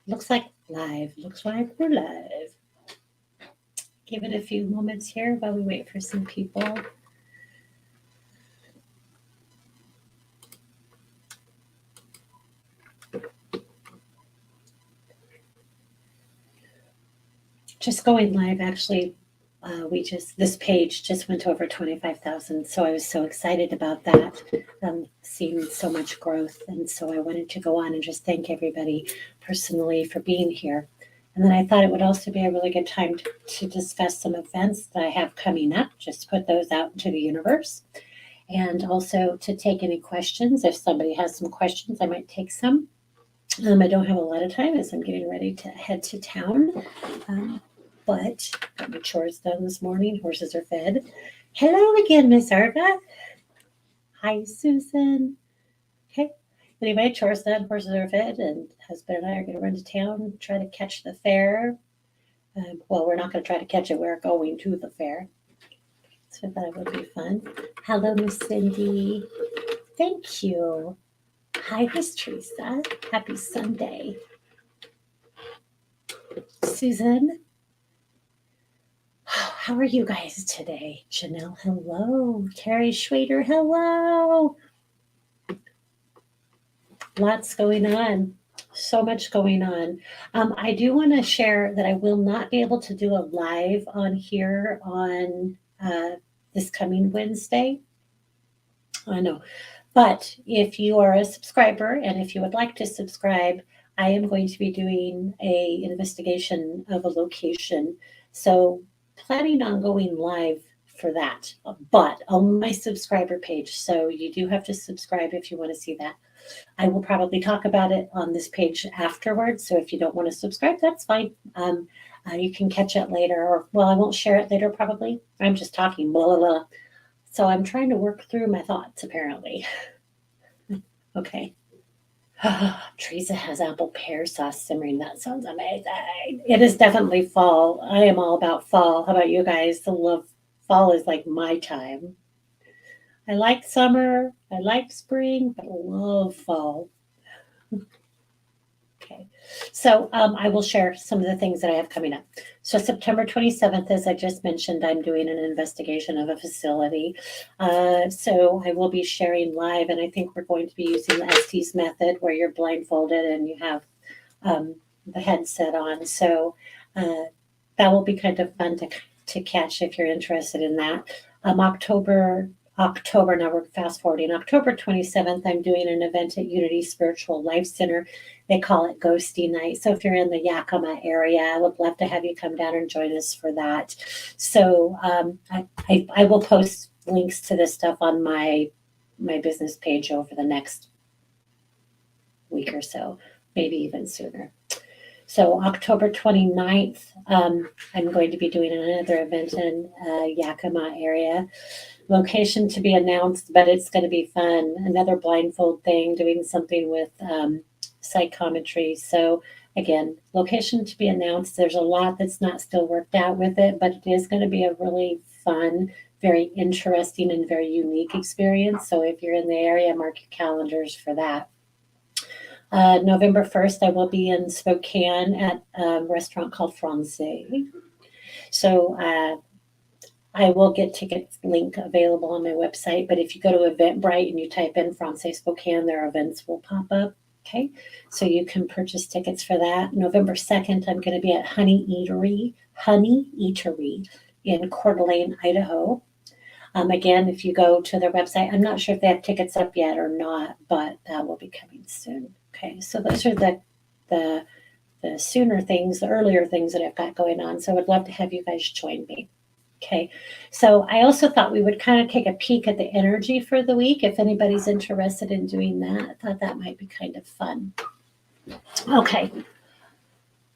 Looks like live. Looks like we're live. Give it a few moments here while we wait for some people. Just going live, actually, this page just went over 25,000. So I was so excited about that, seeing so much growth. And so I wanted to go on and just thank everybody personally for being here. And then I thought it would also be a really good time to discuss some events that I have coming up, just put those out into the universe. And also to take any questions. If somebody has some questions, I might take some. I don't have a lot of time as I'm getting ready to head to town. Um, but got my chores done this morning. Horses are fed. Hello again, Miss Arva. Hi, Susan. Okay. Anyway, chores done, horses are fed, and husband and I are going to run to town, try to catch the fair. Well, we're not going to try to catch it. We're going to the fair. So that would be fun. Hello, Miss Cindy. Thank you. Hi, Miss Teresa. Happy Sunday. Susan, how are you guys today? Janelle, hello. Terry Schwader, hello. Lots going on. So much going on. I do want to share that I will not be able to do a live on here on this coming Wednesday. I know. But if you are a subscriber and if you would like to subscribe, I am going to be doing a investigation of a location. So planning on going live for that, but on my subscriber page. So you do have to subscribe if you want to see that. I will probably talk about it on this page afterwards. So if you don't want to subscribe, that's fine. You can catch it later, or well, I won't share it later probably. I'm just talking blah blah blah. So I'm trying to work through my thoughts apparently. Okay. Teresa has apple pear sauce simmering. That sounds amazing. It is definitely fall. I am all about fall. How about you guys? I love fall is like my time. I like summer. I like spring, but I love fall. Okay. So I will share some of the things that I have coming up. So September 27th, as I just mentioned, I'm doing an investigation of a facility. So I will be sharing live, and I think we're going to be using the Estes method where you're blindfolded and you have um, the headset on. So uh, that will be kind of fun to catch if you're interested in that. October, now we're fast forwarding. October 27th, I'm doing an event at Unity Spiritual Life Center. They call it Ghosty Night. So if you're in the Yakima area, I would love to have you come down and join us for that. So I will post links to this stuff on my business page over the next week or so, maybe even sooner. So October 29th, I'm going to be doing another event in Yakima area. Location to be announced, but it's going to be fun. Another blindfold thing, doing something with psychometry. So again, location to be announced. There's a lot that's not still worked out with it, but it is going to be a really fun, very interesting, and very unique experience. So if you're in the area, mark your calendars for that. November 1st, I will be in Spokane at a restaurant called Francais. So I will get tickets link available on my website, but if you go to Eventbrite and you type in Francais Spokane, their events will pop up. Okay, so you can purchase tickets for that. November 2nd, I'm going to be at Honey Eatery in Coeur d'Alene, Idaho. Again, if you go to their website, I'm not sure if they have tickets up yet or not, but that will be coming soon. Okay, so those are the the sooner things, the earlier things that I've got going on. So I would love to have you guys join me. Okay, so I also thought we would kind of take a peek at the energy for the week. If anybody's interested in doing that, I thought that might be kind of fun. Okay.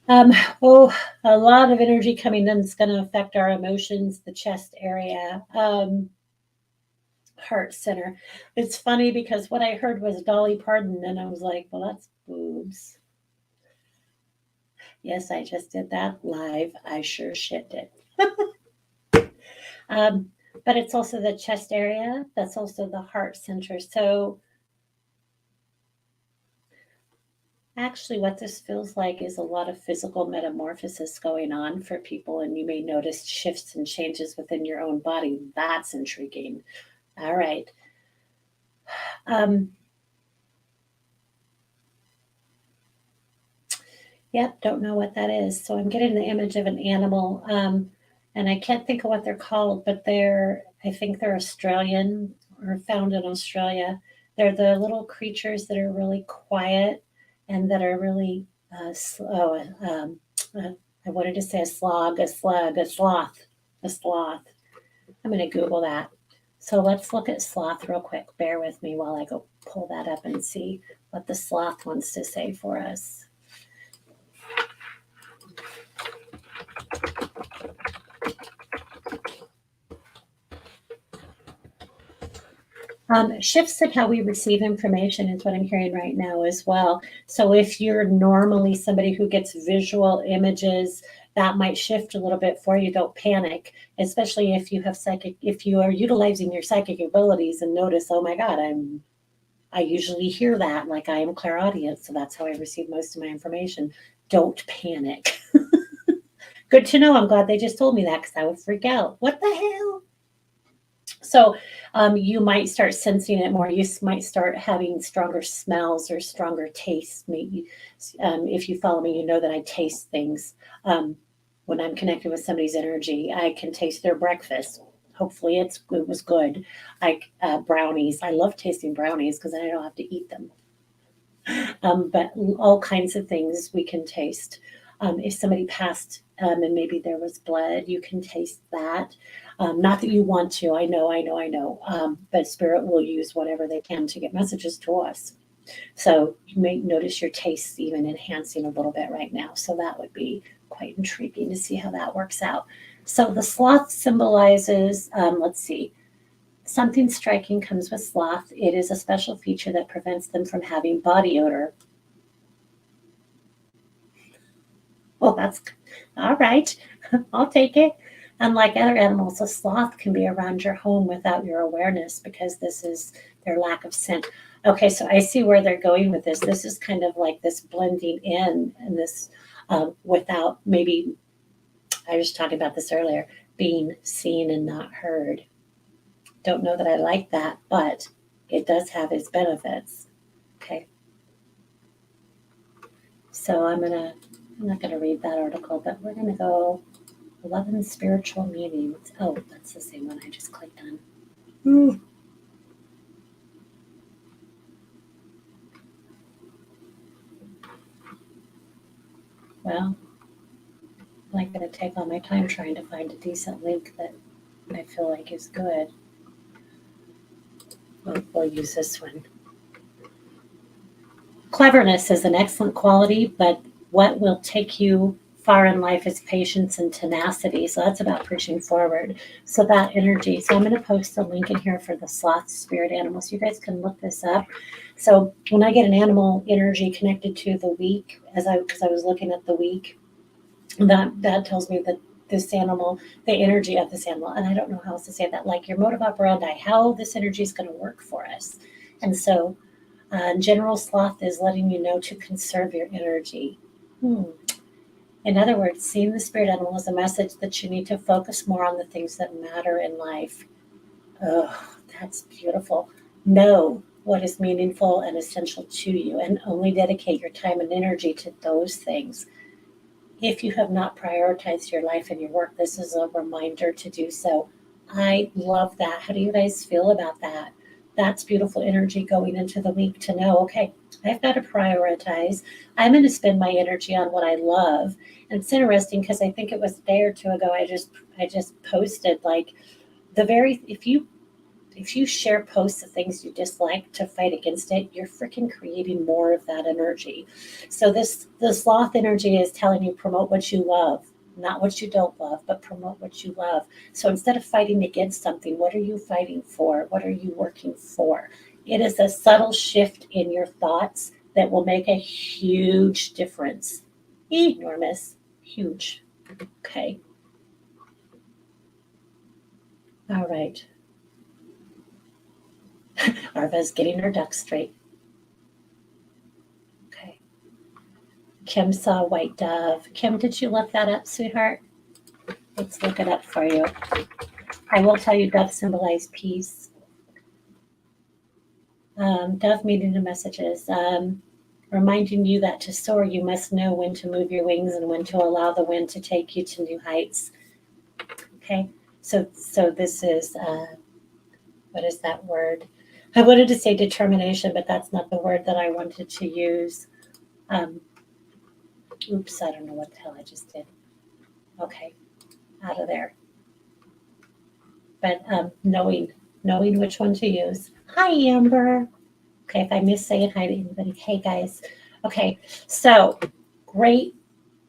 Um, oh, a lot of energy coming in. It's going to affect our emotions, the chest area. Heart center. It's funny because what I heard was Dolly Parton, and I was like, well, that's boobs. Yes, I just did that live. I sure shit did. Um, but it's also the chest area. That's also the heart center. So Actually, what this feels like is a lot of physical metamorphosis going on for people, and you may notice shifts and changes within your own body. That's intriguing. All right. Um, yep, don't know what that is. So I'm getting the image of an animal, and I can't think of what they're called, but I think they're Australian or found in Australia. They're the little creatures that are really quiet and that are really slow. Uh, I wanted to say a slog, a slug, a sloth, a sloth. I'm going to Google that. So let's look at sloth real quick. Bear with me while I go pull that up and see what the sloth wants to say for us. Shifts in how we receive information is what I'm hearing right now as well. So if you're normally somebody who gets visual images, that might shift a little bit for you. Don't panic, especially if you are utilizing your psychic abilities and notice, oh my God, I usually hear that, like I am clairaudient, so that's how I receive most of my information. Don't panic. Good to know. I'm glad they just told me that because I would freak out. What the hell? So you might start sensing it more. You might start having stronger smells or stronger tastes. Maybe if you follow me, you know that I taste things. When I'm connected with somebody's energy, I can taste their breakfast. Hopefully, it was good. Like brownies, I love tasting brownies because then I don't have to eat them. But all kinds of things we can taste. If somebody passed and maybe there was blood, you can taste that. Not that you want to, I know. But spirit will use whatever they can to get messages to us. So you may notice your tastes even enhancing a little bit right now. So that would be quite intriguing to see how that works out. So the sloth symbolizes, let's see, something striking comes with sloth. It is a special feature that prevents them from having body odor. Well, that's all right. I'll take it. Unlike other animals, a sloth can be around your home without your awareness because this is their lack of scent. Okay, so I see where they're going with this. This is kind of like this blending in and this without maybe, I was talking about this earlier, being seen and not heard. Don't know that I like that, but it does have its benefits. Okay, so I'm not gonna read that article, but we're gonna go 11 spiritual meanings. Oh, that's the same one I just clicked on. Ooh. Well, I'm not going to take all my time trying to find a decent link that I feel like is good. We'll use this one. Cleverness is an excellent quality, but what will take you far in life is patience and tenacity. So that's about pushing forward. So that energy. So I'm going to post a link in here for the sloth spirit animal. So you guys can look this up. So when I get an animal energy connected to the week, because I was looking at the week, that tells me that this animal, the energy of this animal, and I don't know how else to say that, like your modus operandi, how this energy is going to work for us. And so general sloth is letting you know to conserve your energy. Hmm. In other words, seeing the spirit animal is a message that you need to focus more on the things that matter in life. Oh, that's beautiful. Know what is meaningful and essential to you, and only dedicate your time and energy to those things. If you have not prioritized your life and your work, this is a reminder to do so. I love that. How do you guys feel about that? That's beautiful energy going into the week to know, okay, I've got to prioritize. I'm going to spend my energy on what I love. And it's interesting because I think it was a day or two ago I just posted like the very if you share posts of things you dislike to fight against it, you're freaking creating more of that energy. So the sloth energy is telling you promote what you love, not what you don't love, but promote what you love. So instead of fighting against something, what are you fighting for? What are you working for? It is a subtle shift in your thoughts that will make a huge difference. Enormous, huge. Okay. All right. Arva's getting her ducks straight. Okay. Kim saw white dove. Kim, did you look that up, sweetheart? Let's look it up for you. I will tell you, dove symbolize peace. Dove meaning the messages. Reminding you that to soar, you must know when to move your wings and when to allow the wind to take you to new heights. Okay, so this is what is that word? I wanted to say determination, but that's not the word that I wanted to use. Oops, I don't know what the hell I just did. Okay, out of there. But knowing which one to use. Hi, Amber. Okay, if I miss saying hi to anybody, hey guys. Okay, so great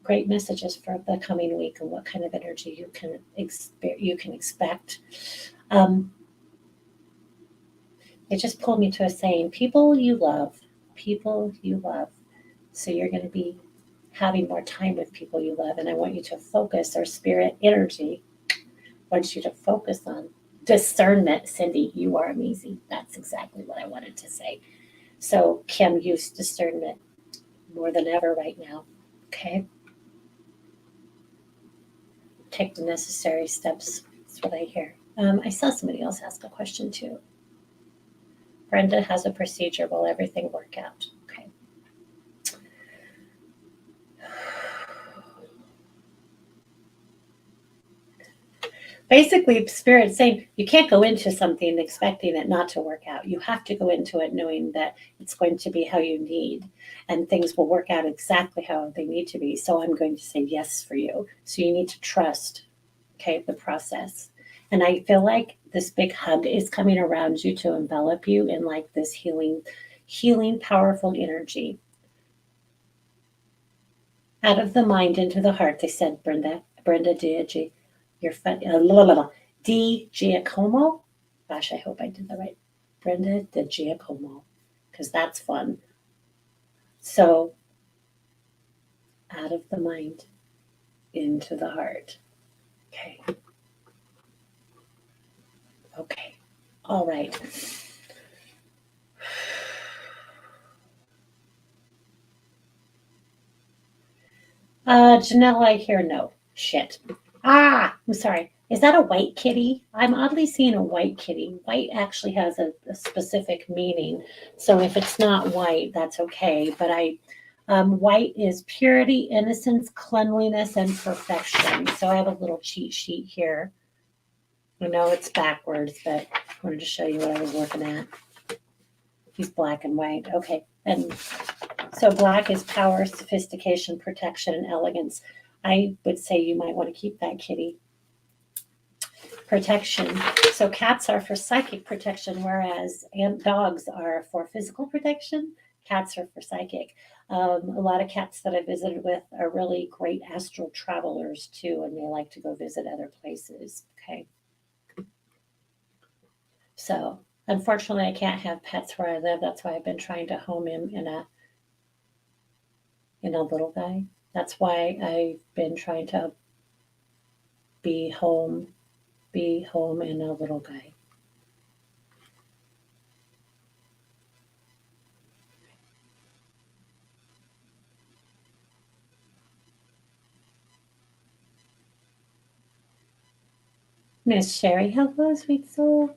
messages for the coming week and what kind of energy you can expect. It just pulled me to a saying: people you love. So you're going to be having more time with people you love, and I want you to focus, or spirit energy wants you to focus on discernment. Cindy, you are amazing. That's exactly what I wanted to say. So Kim, use discernment more than ever right now. Okay. Take the necessary steps. That's what I hear. I saw somebody else ask a question too. Brenda has a procedure. Will everything work out? Okay. Basically, Spirit's saying you can't go into something expecting it not to work out. You have to go into it knowing that it's going to be how you need, and things will work out exactly how they need to be. So I'm going to say yes for you. So you need to trust, okay, the process. And I feel like this big hug is coming around you to envelop you in like this healing, powerful energy. Out of the mind into the heart, they said, Brenda Diagi. You're fun. Di Giacomo. Gosh, I hope I did that right. Brenda Di Giacomo, because that's fun. So, out of the mind into the heart. Okay. Okay. All right. Janelle, I hear no. Shit. I'm sorry. Is that a white kitty? I'm oddly seeing a white kitty. White actually has a specific meaning. So if it's not white, that's okay. But white is purity, innocence, cleanliness, and perfection. So I have a little cheat sheet here. I know it's backwards, but I wanted to show you what I was looking at. He's black and white. Okay. And so black is power, sophistication, protection, and elegance. I would say you might want to keep that kitty. Protection. So cats are for psychic protection, whereas dogs are for physical protection. Cats are for psychic. A lot of cats that I visited with are really great astral travelers too, and they like to go visit other places. Okay. So unfortunately, I can't have pets where I live. That's why I've been trying to home him in a little guy. That's why I've been trying to be home in a little guy. Miss Sherry, hello, sweet soul.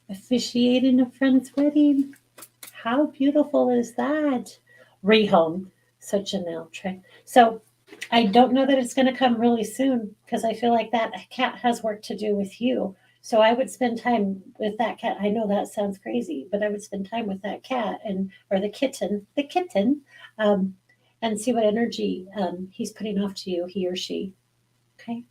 Officiating a friend's wedding. How beautiful is that? Rehome. So Janelle Trey. So I don't know that it's going to come really soon because I feel like that cat has work to do with you. So I would spend time with that cat. I know that sounds crazy, but I would spend time with that cat or the kitten, and see what energy he's putting off to you, he or she. Okay.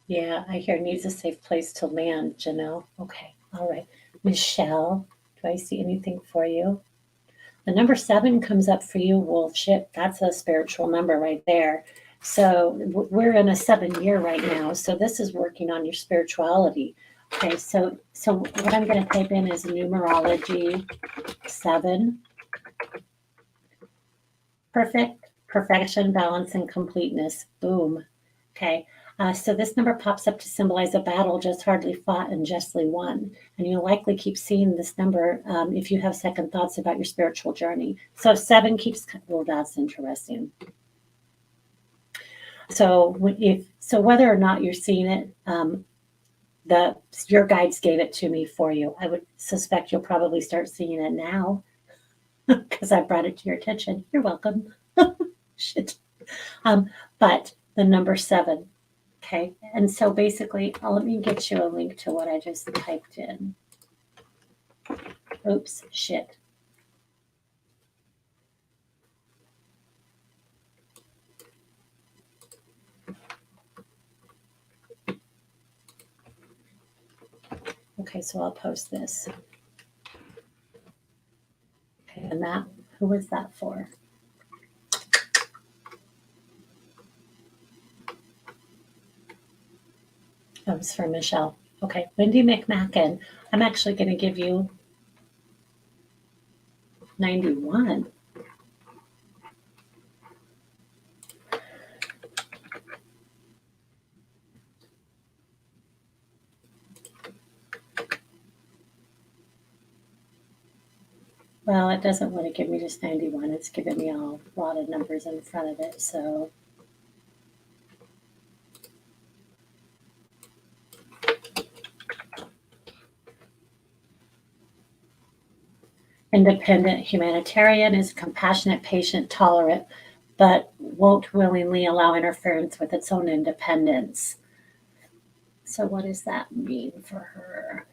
Yeah, I hear needs a safe place to land, Janelle. Okay, all right. Michelle, do I see anything for you? The number 7 comes up for you, wolf ship. That's a spiritual number right there. So we're in a 7 year right now. So this is working on your spirituality. Okay, so what I'm going to type in is numerology 7. Perfect, perfection, balance, and completeness. Boom. Okay. So this number pops up to symbolize a battle just hardly fought and justly won. And you'll likely keep seeing this number if you have second thoughts about your spiritual journey. So 7 keeps, well, that's interesting. So whether or not you're seeing it, your guides gave it to me for you. I would suspect you'll probably start seeing it now because I brought it to your attention. You're welcome. Shit. But the number 7. Okay, and so basically, let me get you a link to what I just typed in. Oops, shit. Okay, so I'll post this. Okay, and that, who was that for? That was for Michelle. Okay, Wendy McMacken. I'm actually going to give you 91. Well, it doesn't want to give me just 91. It's giving me a lot of numbers in front of it. So independent humanitarian is compassionate, patient, tolerant, but won't willingly allow interference with its own independence. So what does that mean for her?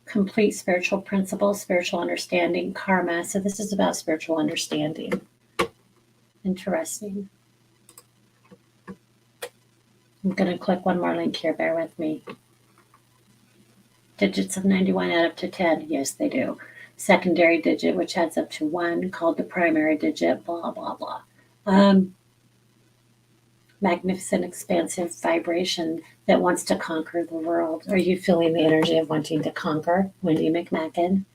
Complete spiritual principles, spiritual understanding, karma. So this is about spiritual understanding. Interesting. I'm going to click one more link here. Bear with me. Digits of 91 add up to 10. Yes, they do. Secondary digit, which adds up to 1, called the primary digit, blah, blah, blah. Magnificent, expansive vibration that wants to conquer the world. Are you feeling the energy of wanting to conquer, Wendy McMacken?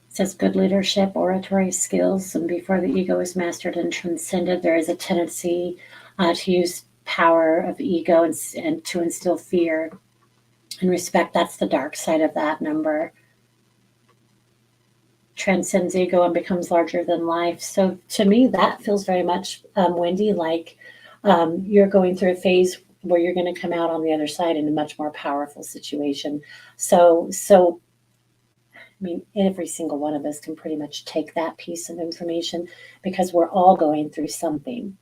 It says good leadership, oratory skills, and before the ego is mastered and transcended, there is a tendency to use power of ego and to instill fear and respect. That's the dark side of that number. Transcends ego and becomes larger than life. So to me, that feels very much, Wendy, like you're going through a phase where you're going to come out on the other side in a much more powerful situation. So I mean, every single one of us can pretty much take that piece of information because we're all going through something.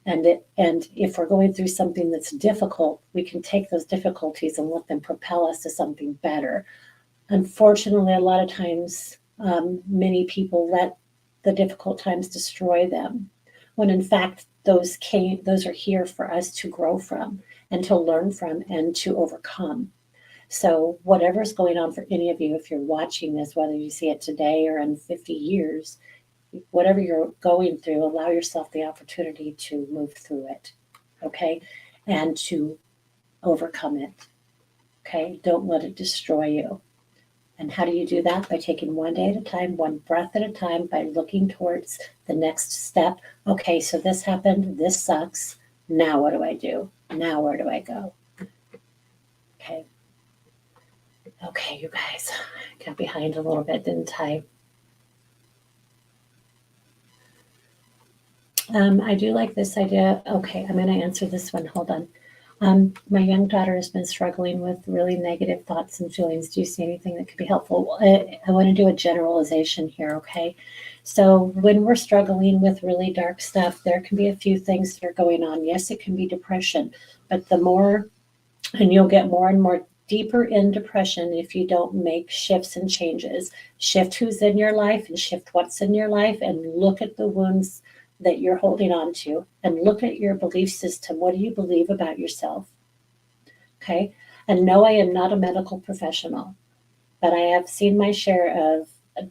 And if we're going through something that's difficult, we can take those difficulties and let them propel us to something better. Unfortunately, a lot of times, many people let the difficult times destroy them, when in fact those are here for us to grow from and to learn from and to overcome. So whatever's going on for any of you, if you're watching this, whether you see it today or in 50 years, whatever you're going through, allow yourself the opportunity to move through it, okay, and to overcome it, okay? Don't let it destroy you. And how do you do that? By taking one day at a time, one breath at a time, by looking towards the next step. Okay, so this happened, this sucks. Now what do I do? Now where do I go? Okay. Okay, you guys, I got behind a little bit, didn't I? I do like this idea. Okay, I'm going to answer this one. Hold on. My young daughter has been struggling with really negative thoughts and feelings. Do you see anything that could be helpful? I want to do a generalization here, okay? So when we're struggling with really dark stuff, there can be a few things that are going on. Yes, it can be depression, but the more, and you'll get more and more deeper in depression if you don't make shifts and changes. Shift who's in your life and shift what's in your life and look at the wounds that you're holding on to and look at your belief system. What do you believe about yourself? Okay. And no, I am not a medical professional, but I have seen my share of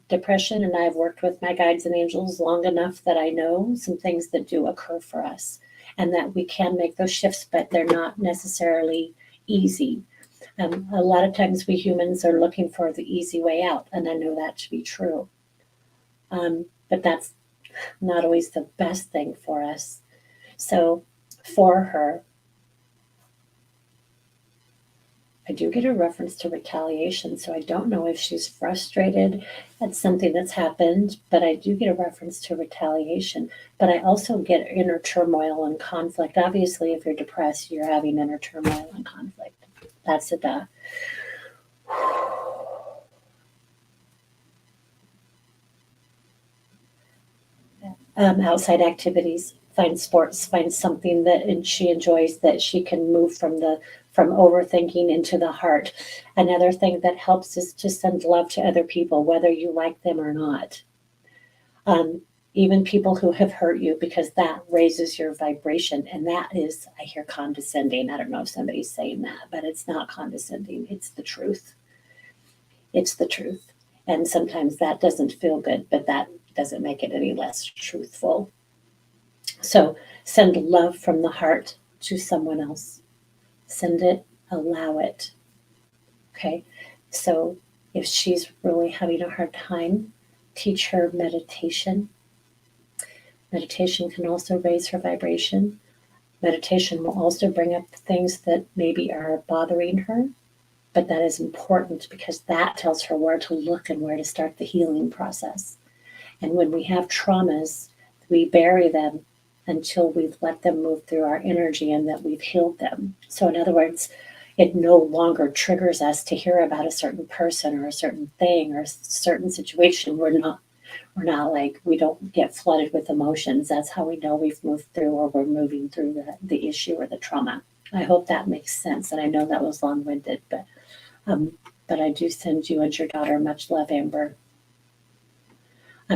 depression and I've worked with my guides and angels long enough that I know some things that do occur for us and that we can make those shifts, but they're not necessarily easy. A lot of times we humans are looking for the easy way out, and I know that to be true. But that's not always the best thing for us. So for her, I do get a reference to retaliation, so I don't know if she's frustrated at something that's happened, but I do get a reference to retaliation. But I also get inner turmoil and conflict. Obviously, if you're depressed, you're having inner turmoil and conflict. That's a duh. Outside activities, find sports, find something that she enjoys that she can move from overthinking into the heart. Another thing that helps is to send love to other people, whether you like them or not. Um, Even people who have hurt you, because that raises your vibration. And that is, I hear condescending. I don't know if somebody's saying that, but it's not condescending. It's the truth. It's the truth. And sometimes that doesn't feel good, but that doesn't make it any less truthful. So send love from the heart to someone else. Send it, allow it. Okay. So if she's really having a hard time, teach her meditation. Meditation can also raise her vibration. Meditation will also bring up things that maybe are bothering her, but that is important because that tells her where to look and where to start the healing process. And when we have traumas, we bury them until we've let them move through our energy and that we've healed them. So, in other words, it no longer triggers us to hear about a certain person or a certain thing or a certain situation. We're not like, we don't get flooded with emotions. That's how we know we've moved through or we're moving through the issue or the trauma. I hope that makes sense. And I know that was long winded, but I do send you and your daughter much love, Amber.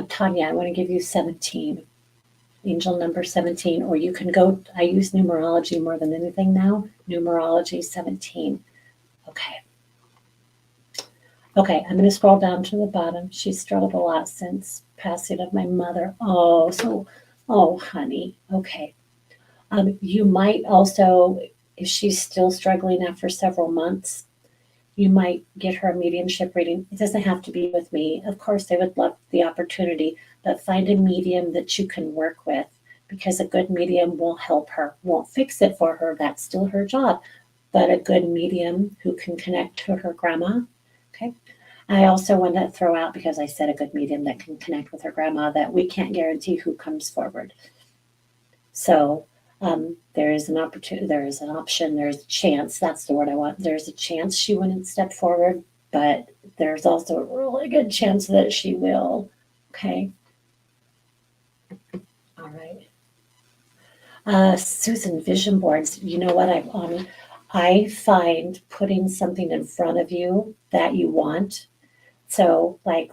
Tanya, I want to give you 17, angel number 17, or you can go, I use numerology more than anything now. Numerology 17. Okay. Okay, I'm going to scroll down to the bottom. She's struggled a lot since passing of my mother. Oh, honey. Okay. You might also, if she's still struggling after several months, you might get her a mediumship reading. It doesn't have to be with me. Of course, they would love the opportunity, but find a medium that you can work with because a good medium will help her. Won't fix it for her. That's still her job. But a good medium who can connect to her grandma. Okay. I also want to throw out, because I said a good medium that can connect with her grandma, that we can't guarantee who comes forward. So there is an opportunity, there is an option, there's a chance. That's the word I want. There's a chance she wouldn't step forward, but there's also a really good chance that she will. Okay. All right. Susan, vision boards. You know what? I find putting something in front of you that you want. So, like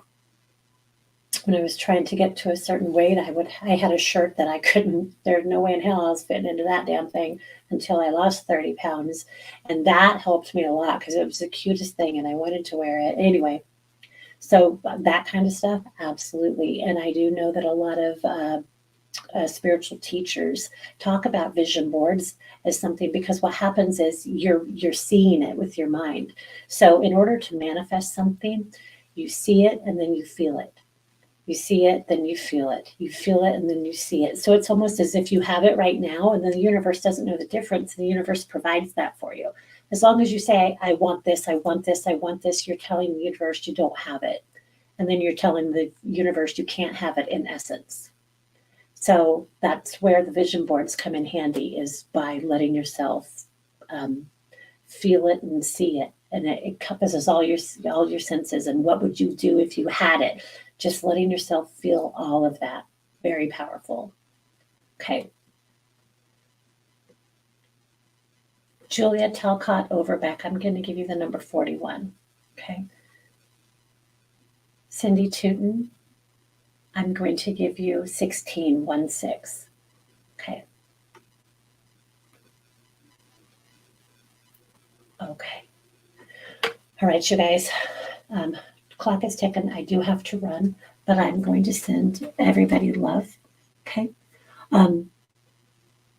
when I was trying to get to a certain weight, I had a shirt that I couldn't. There's no way in hell I was fitting into that damn thing until I lost 30 pounds, and that helped me a lot because it was the cutest thing, and I wanted to wear it anyway. So that kind of stuff, absolutely. And I do know that a lot of spiritual teachers talk about vision boards as something, because what happens is you're seeing it with your mind. So in order to manifest something, you see it and then you feel it. You see it, then you feel it. You feel it, and then you see it. So it's almost as if you have it right now, and then the universe doesn't know the difference. And the universe provides that for you. As long as you say, I want this, I want this, I want this, you're telling the universe you don't have it. And then you're telling the universe you can't have it in essence. So that's where the vision boards come in handy, is by letting yourself um, feel it and see it. And it encompasses all your senses. And what would you do if you had it? Just letting yourself feel all of that. Very powerful. Okay. Julia Talcott Overbeck. I'm going to give you the number 41. Okay. Cindy Tootin. I'm going to give you 1616. Okay. Okay. All right, you guys. Clock is ticking. I do have to run, but I'm going to send everybody love. Okay.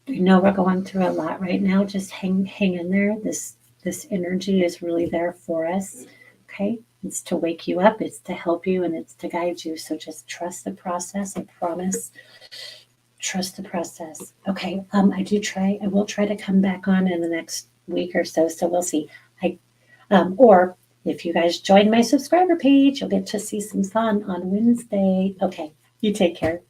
We know we're going through a lot right now. Just hang in there. This energy is really there for us. Okay. It's to wake you up, it's to help you, and it's to guide you. So just trust the process. I promise. Trust the process. Okay. I will try to come back on in the next week or so. So we'll see. Or if you guys join my subscriber page, you'll get to see some fun on Wednesday. Okay. You take care.